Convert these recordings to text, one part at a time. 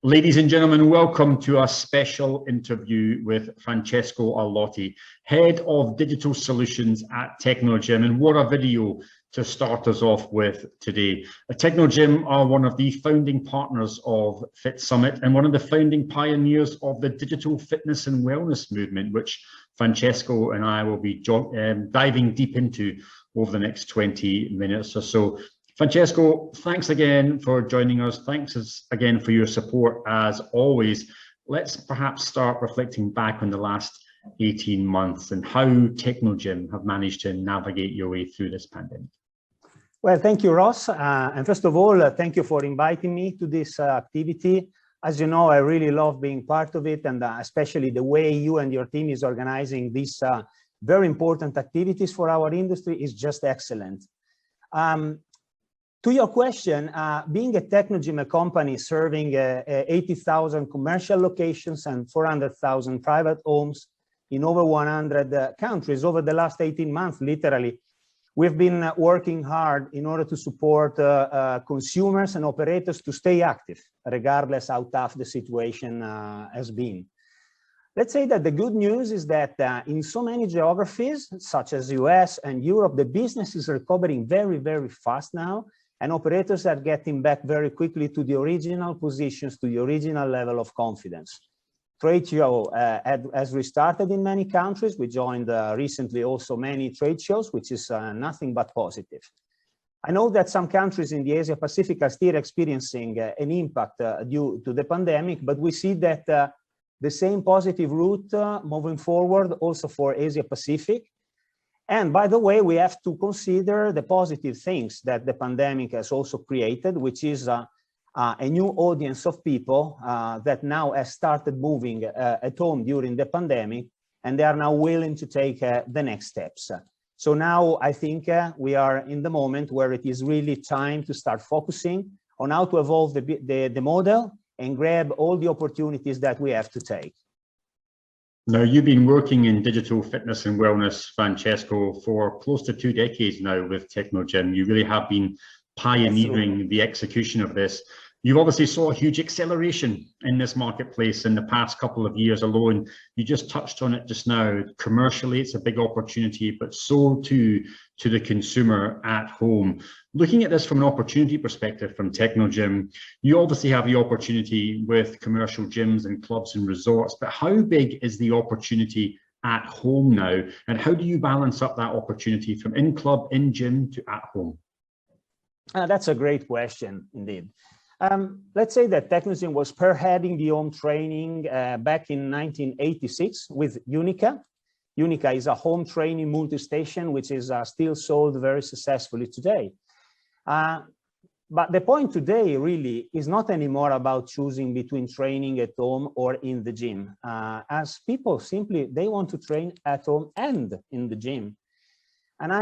Ladies and gentlemen, welcome to a special interview with Francesco Arlotti, Head of Digital Solutions at Technogym. And what a video to start us off with today. Technogym are one of the founding partners of Fit Summit and one of the founding pioneers of the digital fitness and wellness movement, which Francesco and I will be diving deep into over the next 20 minutes or so. Francesco, thanks again for joining us. Thanks again for your support as always. Let's perhaps start reflecting back on the last 18 months and how Technogym have managed to navigate your way through this pandemic. Well, thank you, Ross. And first of all, thank you for inviting me to this activity. As you know, I really love being part of it, and especially the way you and your team is organizing these very important activities for our industry is just excellent. To your question, being a Technogym company serving 80,000 commercial locations and 400,000 private homes in over 100 countries over the last 18 months, literally, we've been working hard in order to support consumers and operators to stay active, regardless how tough the situation has been. Let's say that the good news is that in so many geographies, such as US and Europe, the business is recovering very, very fast now. And operators are getting back very quickly to the original positions, to the original level of confidence. Trade show has restarted in many countries. We joined recently also many trade shows, which is nothing but positive. I know that some countries in the Asia Pacific are still experiencing an impact due to the pandemic, but we see that the same positive route moving forward also for Asia Pacific. And by the way, we have to consider the positive things that the pandemic has also created, which is a new audience of people that now has started moving at home during the pandemic, and they are now willing to take the next steps. So now I think we are in the moment where it is really time to start focusing on how to evolve the model and grab all the opportunities that we have to take. Now, you've been working in digital fitness and wellness, Francesco, for close to 2 decades now with Technogym. You really have been pioneering the execution of this. You've obviously saw a huge acceleration in this marketplace in the past couple of years alone. You just touched on it just now. Commercially, it's a big opportunity, but so too to the consumer at home. Looking at this from an opportunity perspective from Technogym, you obviously have the opportunity with commercial gyms and clubs and resorts, but how big is the opportunity at home now? And how do you balance up that opportunity from in club, in gym to at home? That's a great question indeed. Let's say that Technogym was spearheading the home training back in 1986 with Unica. Unica is a home training multi-station, which is still sold very successfully today. But the point today really is not anymore about choosing between training at home or in the gym, as people simply, they want to train at home and in the gym. And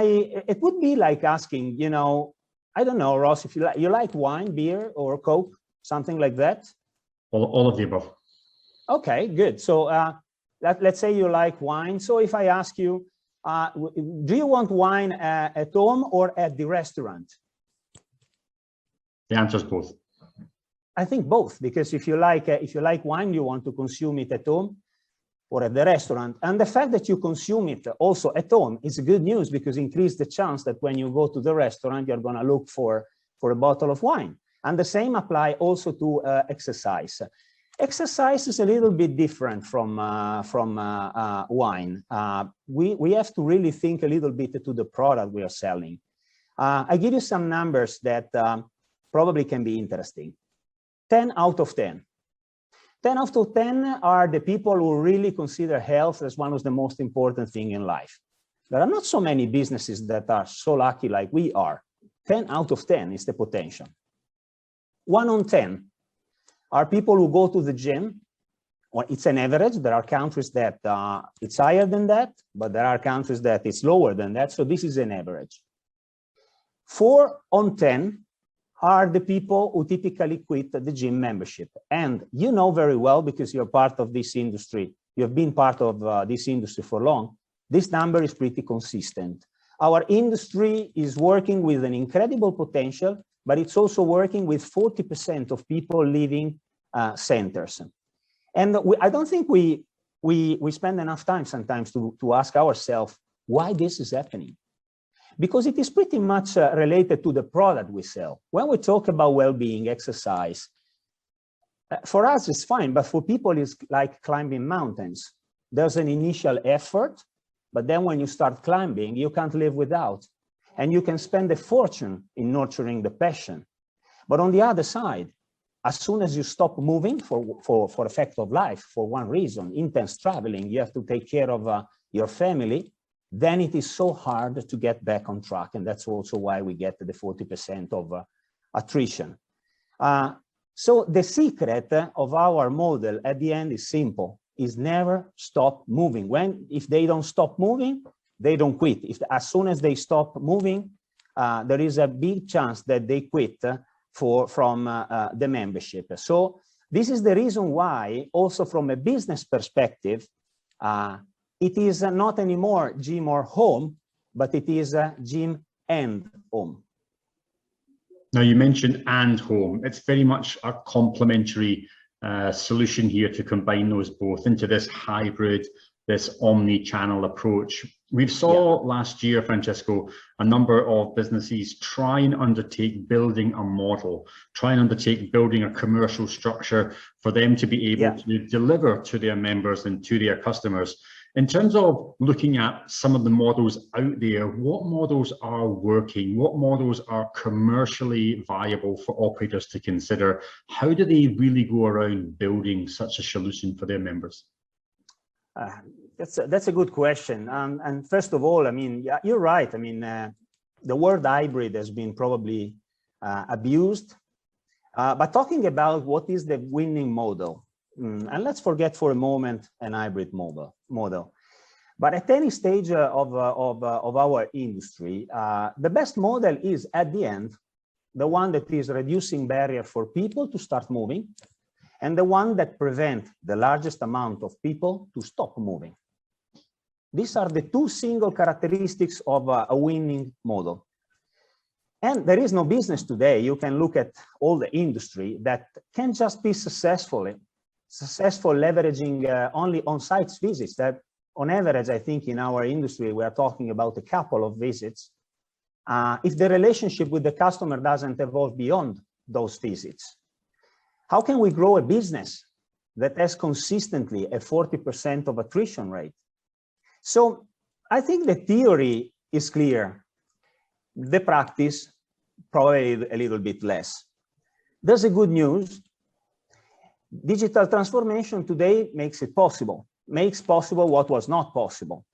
it would be like asking, you know, I don't know, Ross, if you like wine, beer, or Coke, something like that? All of the above. Okay, good. So let's say you like wine. So if I ask you, do you want wine at home or at the restaurant? The answer is both. I think both, because if you like wine, you want to consume it at home or at the restaurant. And the fact that you consume it also at home is good news, because it increases the chance that when you go to the restaurant, you're going to look for a bottle of wine. And the same apply also to exercise. Exercise is a little bit different from wine. We have to really think a little bit to the product we are selling. I give you some numbers that probably can be interesting. 10 out of 10. 10 out of 10 are the people who really consider health as one of the most important things in life. There are not so many businesses that are so lucky like we are. 10 out of 10 is the potential. 1 on 10 are people who go to the gym. Well, it's an average. There are countries that it's higher than that, but there are countries that it's lower than that. So this is an average. 4 on 10 are the people who typically quit the gym membership. And you know very well, because you're part of this industry, you have been part of this industry for long, this number is pretty consistent. Our industry is working with an incredible potential, but it's also working with 40% of people leaving centers. And I don't think we spend enough time sometimes to ask ourselves why this is happening. Because it is pretty much related to the product we sell. When we talk about well-being, exercise, for us it's fine, but for people it's like climbing mountains. There's an initial effort, but then when you start climbing, you can't live without. And you can spend a fortune in nurturing the passion. But on the other side, as soon as you stop moving for effect of life, for one reason, intense traveling, you have to take care of your family, then it is so hard to get back on track. And that's also why we get the 40% of attrition. So the secret of our model at the end is simple, is never stop moving. If they don't stop moving, they don't quit. As soon as they stop moving, there is a big chance that they quit from the membership. So this is the reason why, also from a business perspective, it is not anymore gym or home, but it is gym and home. Now you mentioned and home. It's very much a complementary solution here to combine those both into this hybrid, this omni-channel approach. We saw last year, Francesco, a number of businesses try and undertake building a model, try and undertake building a commercial structure for them to be able to deliver to their members and to their customers. In terms of looking at some of the models out there, what models are working? What models are commercially viable for operators to consider? How do they really go around building such a solution for their members? That's a good question. And first of all, I mean, you're right. I mean, the word hybrid has been probably abused. But talking about what is the winning model, and let's forget for a moment an hybrid model. But at any stage of our industry, the best model is at the end, the one that is reducing barrier for people to start moving, and the one that prevents the largest amount of people to stop moving. These are the two single characteristics of a winning model. And there is no business today, you can look at all the industry, that can just be successful leveraging only on-site visits. That on average, I think in our industry, we are talking about a couple of visits. If the relationship with the customer doesn't evolve beyond those visits, how can we grow a business that has consistently a 40% of attrition rate? So I think the theory is clear. The practice, probably a little bit less. There's a good news. Digital transformation today makes possible what was not possible.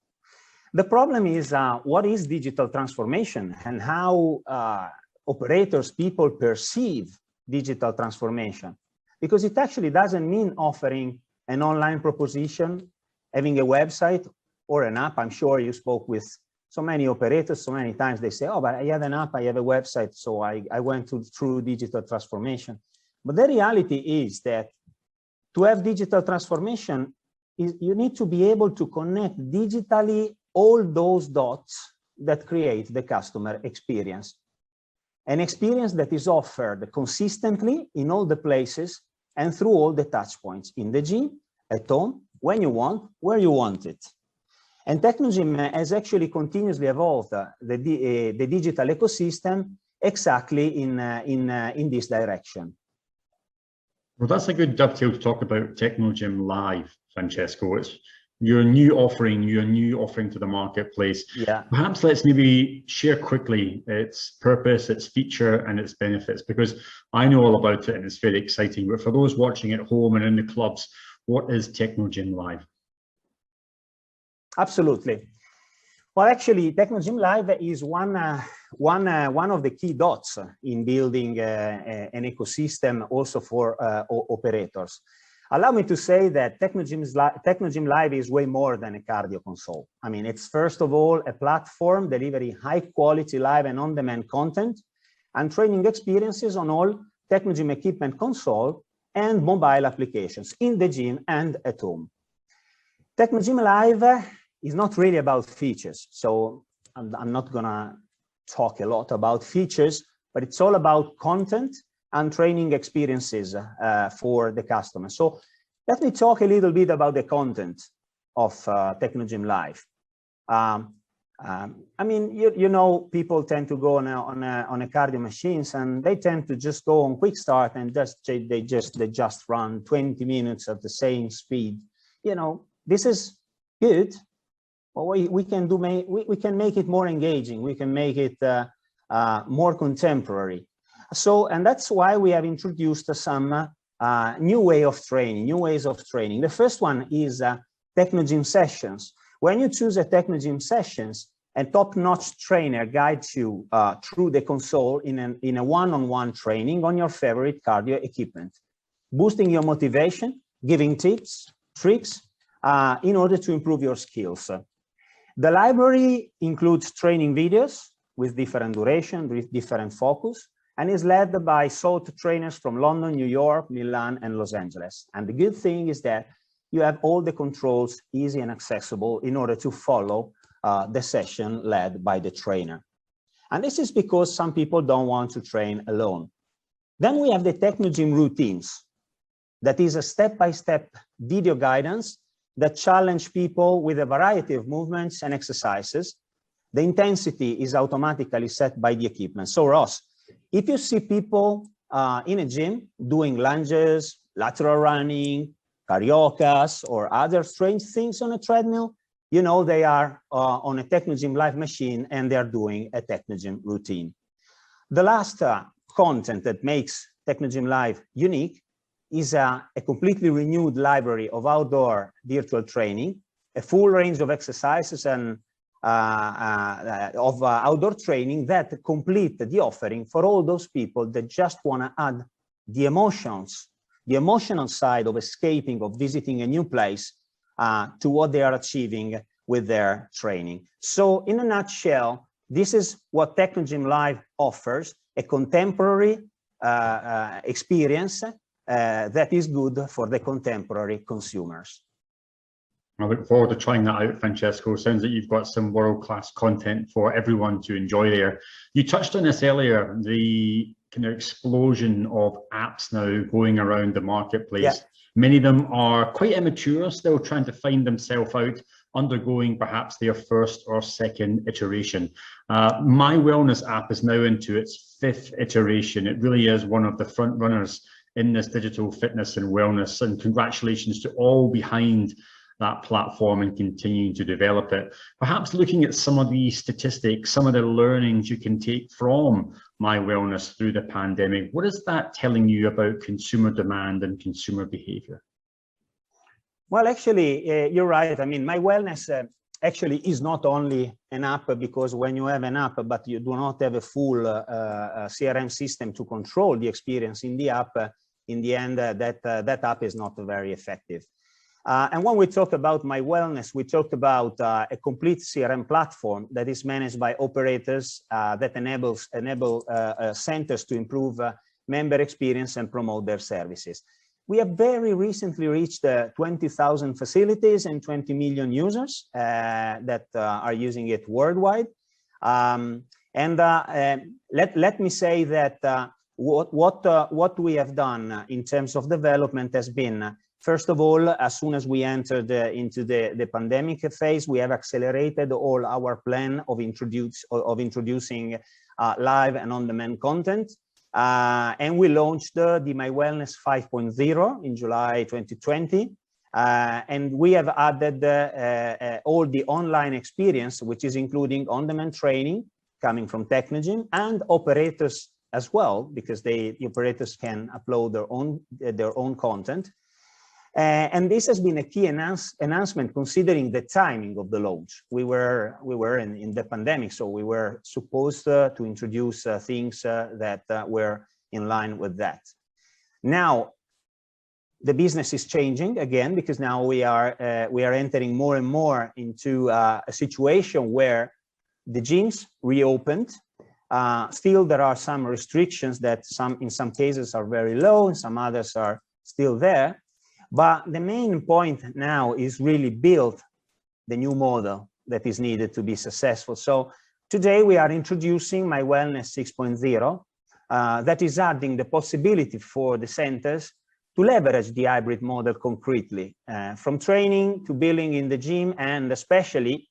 The problem is what is digital transformation and how operators, people perceive digital transformation. Because it actually doesn't mean offering an online proposition, having a website or an app. I'm sure you spoke with so many operators, so many times they say, oh, but I have an app, I have a website, so I went through digital transformation. But the reality is that to have digital transformation, you need to be able to connect digitally all those dots that create the customer experience. An experience that is offered consistently in all the places and through all the touch points, in the gym, at home, when you want, where you want it. And Technogym has actually continuously evolved the digital ecosystem exactly in this direction. Well, that's a good dovetail to talk about Technogym Live, Francesco. It's your new offering to the marketplace. Yeah. Perhaps let's maybe share quickly its purpose, its feature, and its benefits, because I know all about it and it's very exciting. But for those watching at home and in the clubs, what is Technogym Live? Absolutely. Well, actually, Technogym Live is one of the key dots in building an ecosystem also for operators. Allow me to say that Technogym Live is way more than a cardio console. I mean, it's first of all a platform delivering high quality live and on-demand content and training experiences on all Technogym equipment console and mobile applications in the gym and at home. Technogym Live is not really about features, so I'm not gonna talk a lot about features, but it's all about content and training experiences for the customer. So let me talk a little bit about the content of Technogym Live. I mean, you know, people tend to go on a cardio machines, and they tend to just go on quick start and they just run 20 minutes at the same speed. You know, this is good, but we can make it more engaging. We can make it more contemporary. So, and that's why we have introduced some new ways of training. The first one is Technogym sessions. When you choose a Technogym sessions, a top-notch trainer guides you through the console in a one-on-one training on your favorite cardio equipment, boosting your motivation, giving tips, tricks in order to improve your skills. The library includes training videos with different duration, with different focus, and is led by sought trainers from London, New York, Milan, and Los Angeles. And the good thing is that you have all the controls easy and accessible in order to follow the session led by the trainer. And this is because some people don't want to train alone. Then we have the Technogym routines. That is a step-by-step video guidance that challenge people with a variety of movements and exercises. The intensity is automatically set by the equipment. So Ross, if you see people in a gym doing lunges, lateral running, cariocas, or other strange things on a treadmill, you know they are on a Technogym Live machine and they're doing a Technogym routine. The last content that makes Technogym Live unique is a completely renewed library of outdoor virtual training, a full range of exercises and outdoor training that complete the offering for all those people that just want to add the emotional side of escaping, of visiting a new place to what they are achieving with their training. So in a nutshell, this is what Technogym Live offers, a contemporary experience that is good for the contemporary consumers. I look forward to trying that out, Francesco. Sounds like you've got some world-class content for everyone to enjoy there. You touched on this earlier, the kind of explosion of apps now going around the marketplace. Yeah. Many of them are quite immature, still trying to find themselves out, undergoing perhaps their first or second iteration. My Wellness app is now into its 5th iteration. It really is one of the front runners in this digital fitness and wellness, and congratulations to all behind that platform and continuing to develop it. Perhaps looking at some of the statistics, some of the learnings you can take from My Wellness through the pandemic. What is that telling you about consumer demand and consumer behavior? Well, actually, you're right. I mean, My Wellness actually is not only an app, because when you have an app, but you do not have a full CRM system to control the experience in the app, in the end, that app is not very effective. And when we talk about My Wellness, we talk about a complete CRM platform that is managed by operators that enable centers to improve member experience and promote their services. We have very recently reached 20,000 facilities and 20 million users that are using it worldwide. Let me say that what we have done in terms of development has been, first of all, as soon as we entered into the pandemic phase, we have accelerated all our plan of introducing live and on-demand content. And we launched the My Wellness 5.0 in July 2020. And we have added all the online experience, which is including on-demand training coming from Technogym, and operators as well, because the operators can upload their own content. And this has been a key announcement considering the timing of the launch. We were in the pandemic, so we were supposed to introduce things that were in line with that. Now, the business is changing again, because now we are entering more and more into a situation where the gyms reopened. Still, there are some restrictions that in some cases are very low, and some others are still there. But the main point now is really build the new model that is needed to be successful. So today we are introducing My Wellness 6.0, that is adding the possibility for the centers to leverage the hybrid model concretely, from training to building in the gym, and especially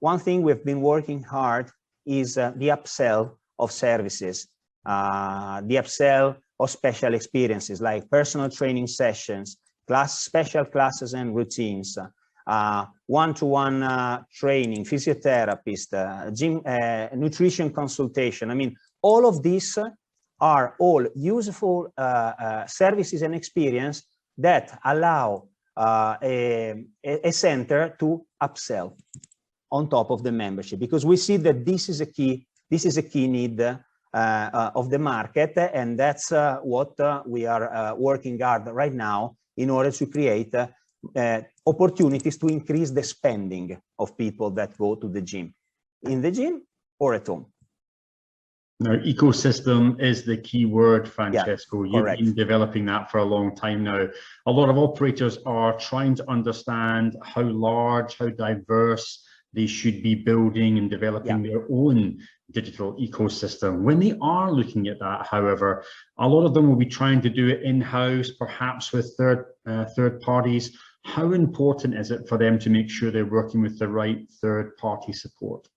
one thing we've been working hard is the upsell of services, the upsell of special experiences like personal training sessions, special classes and routines, one-to-one training, physiotherapist, gym, nutrition consultation. I mean, all of these are all useful services and experience that allow a center to upsell on top of the membership, because we see that this is a key need of the market, and that's what we are working hard right now in order to create opportunities to increase the spending of people that go to the gym, in the gym or at home. Now, ecosystem is the key word, Francesco. Yeah, you've correct. been developing that for a long time now. A lot of operators are trying to understand how large, how diverse they should be building and developing their own digital ecosystem. When they are looking at that, however, a lot of them will be trying to do it in-house, perhaps with third parties. How important is it for them to make sure they're working with the right third-party support?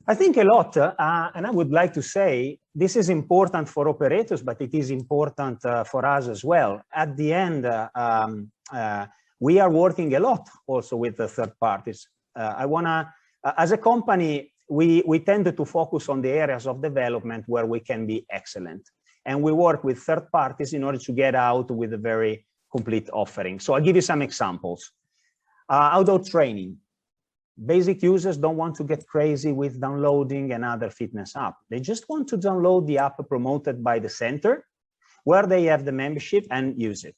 I think a lot, and I would like to say this is important for operators, but it is important for us as well. At the end, we are working a lot also with the third parties. As a company, we tend to focus on the areas of development where we can be excellent. And we work with third parties in order to get out with a very complete offering. So I'll give you some examples. Outdoor training. Basic users don't want to get crazy with downloading another fitness app. They just want to download the app promoted by the center where they have the membership and use it.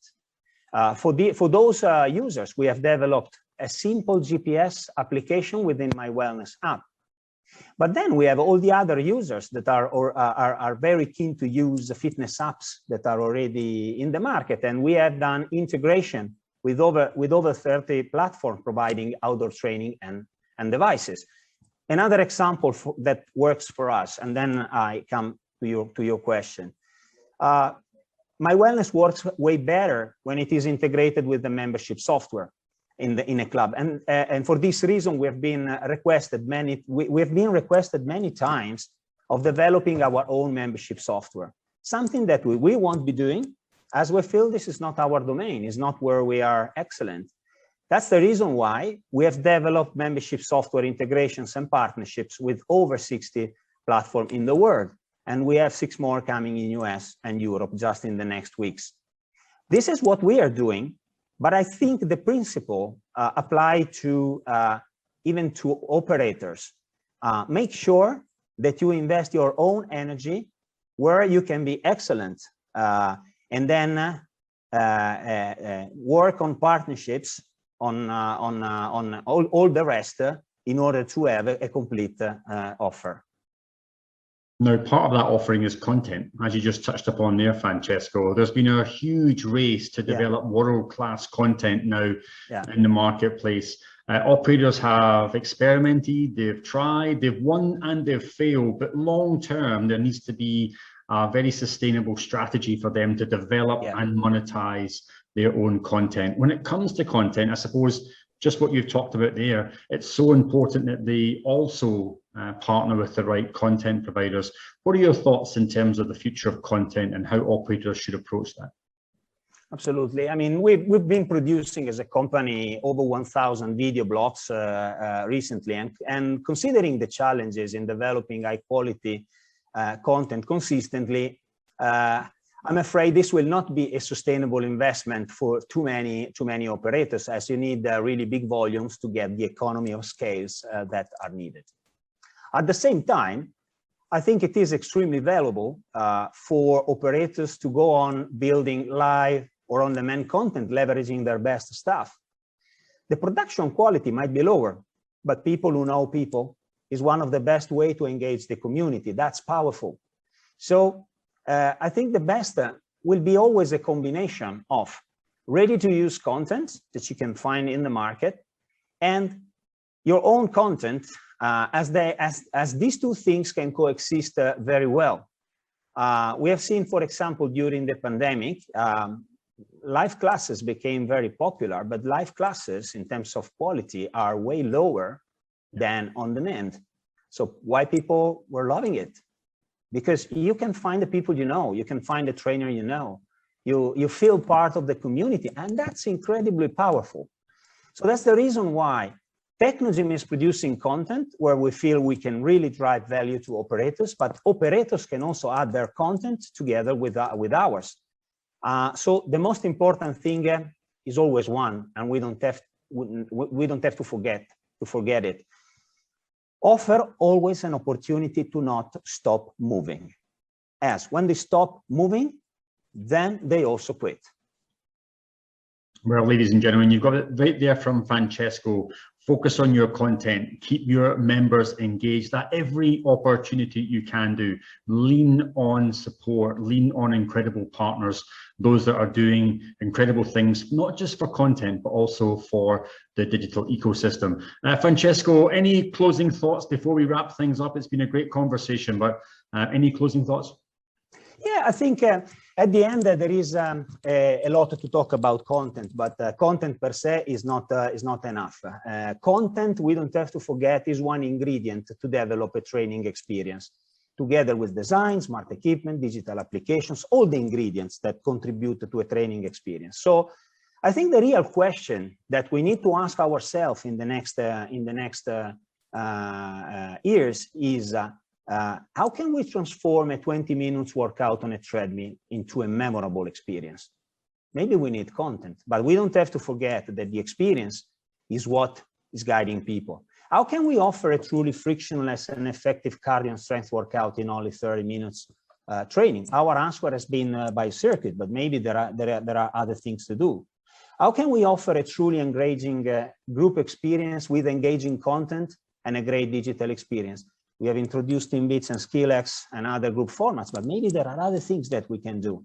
For those users, we have developed a simple GPS application within My Wellness app. But then we have all the other users that are very keen to use the fitness apps that are already in the market. And we have done integration with over 30 platforms providing outdoor training and devices. Another example that works for us, and then I come to your question. My Wellness works way better when it is integrated with the membership software in a club, and for this reason we have been requested many times of developing our own membership software. Something that we won't be doing, as we feel this is not our domain, is not where we are excellent. That's the reason why we have developed membership software integrations and partnerships with over 60 platforms in the world. And we have 6 more coming in US and Europe just in the next weeks. This is what we are doing, but I think the principle apply to even to operators. Make sure that you invest your own energy where you can be excellent, and then work on partnerships on all the rest in order to have a complete offer. Now, part of that offering is content, as you just touched upon there, Francesco. There's been a huge race to develop world-class content now in the marketplace. Operators have experimented, they've tried, they've won and they've failed, but long-term, there needs to be a very sustainable strategy for them to develop and monetize their own content. When it comes to content, I suppose just what you've talked about there, it's so important that they also partner with the right content providers. What are your thoughts in terms of the future of content and how operators should approach that? Absolutely. I mean, we've been producing as a company over 1,000 video blogs recently, and considering the challenges in developing high quality content consistently, I'm afraid this will not be a sustainable investment for too many operators, as you need really big volumes to get the economy of scales that are needed. At the same time, I think it is extremely valuable for operators to go on building live or on-demand content, leveraging their best stuff. The production quality might be lower, but people who know people is one of the best ways to engage the community. That's powerful. So I think the best will be always a combination of ready-to-use content that you can find in the market and your own content, as these two things can coexist very well. We have seen, for example, during the pandemic, live classes became very popular, but live classes in terms of quality are way lower than on demand. So why people were loving it? Because you can find the people you know, you can find the trainer you know, you feel part of the community, and that's incredibly powerful. So that's the reason why Technogym is producing content where we feel we can really drive value to operators, but operators can also add their content together with ours. So the most important thing is always one, and we don't have to forget it. Offer always an opportunity to not stop moving. As when they stop moving, then they also quit. Well, ladies and gentlemen, you've got it right there from Francesco. Focus on your content, keep your members engaged at every opportunity you can do. Lean on support, lean on incredible partners, those that are doing incredible things, not just for content, but also for the digital ecosystem. Francesco, any closing thoughts before we wrap things up? It's been a great conversation, but any closing thoughts? Yeah, I think at the end there is a lot to talk about content, but content per se is not enough. Content, we don't have to forget, is one ingredient to develop a training experience, together with design, smart equipment, digital applications, all the ingredients that contribute to a training experience. So I think the real question that we need to ask ourselves in the next years is, how can we transform a 20 minutes workout on a treadmill into a memorable experience? Maybe we need content, but we don't have to forget that the experience is what is guiding people. How can we offer a truly frictionless and effective cardio and strength workout in only 30 minutes training? Our answer has been by circuit, but maybe there are other things to do. How can we offer a truly engaging group experience with engaging content and a great digital experience? We have introduced Teambeats and SkillX and other group formats, but maybe there are other things that we can do.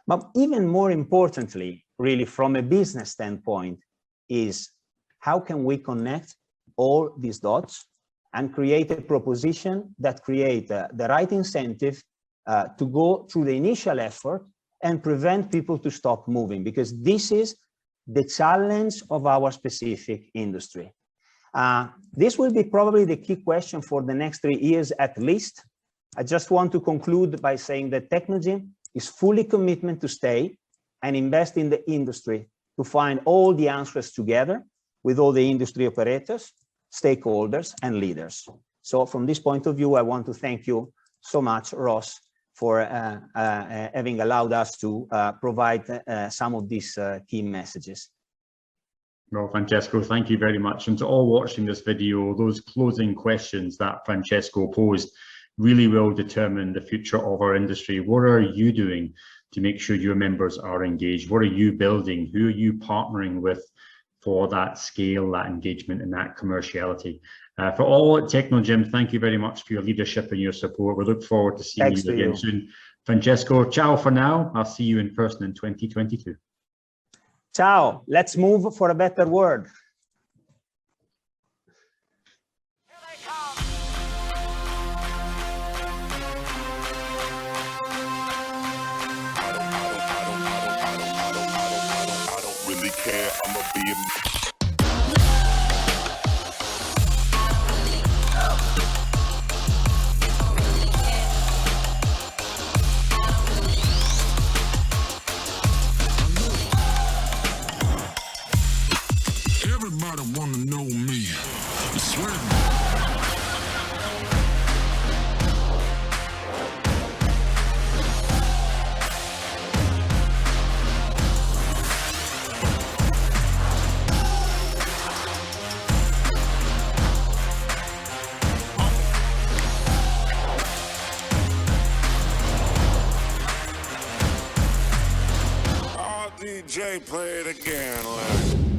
But even more importantly, really from a business standpoint, is how can we connect all these dots and create a proposition that create the right incentive to go through the initial effort and prevent people to stop moving, because this is the challenge of our specific industry. This will be probably the key question for the next 3 years at least. I just want to conclude by saying that Technogym is fully committed to stay and invest in the industry to find all the answers together with all the industry operators, stakeholders, and leaders. So from this point of view, I want to thank you so much, Ross, for having allowed us to provide some of these key messages. Well, Francesco, thank you very much. And to all watching this video, those closing questions that Francesco posed really will determine the future of our industry. What are you doing to make sure your members are engaged? What are you building? Who are you partnering with for that scale, that engagement, and that commerciality? For all at Technogym, thank you very much for your leadership and your support. We look forward to seeing you again soon. Francesco, ciao for now. I'll see you in person in 2022. Ciao. Let's move for a better world. I don't really care. I'ma be Everybody wanna know me. I swear. DJ play it again, like.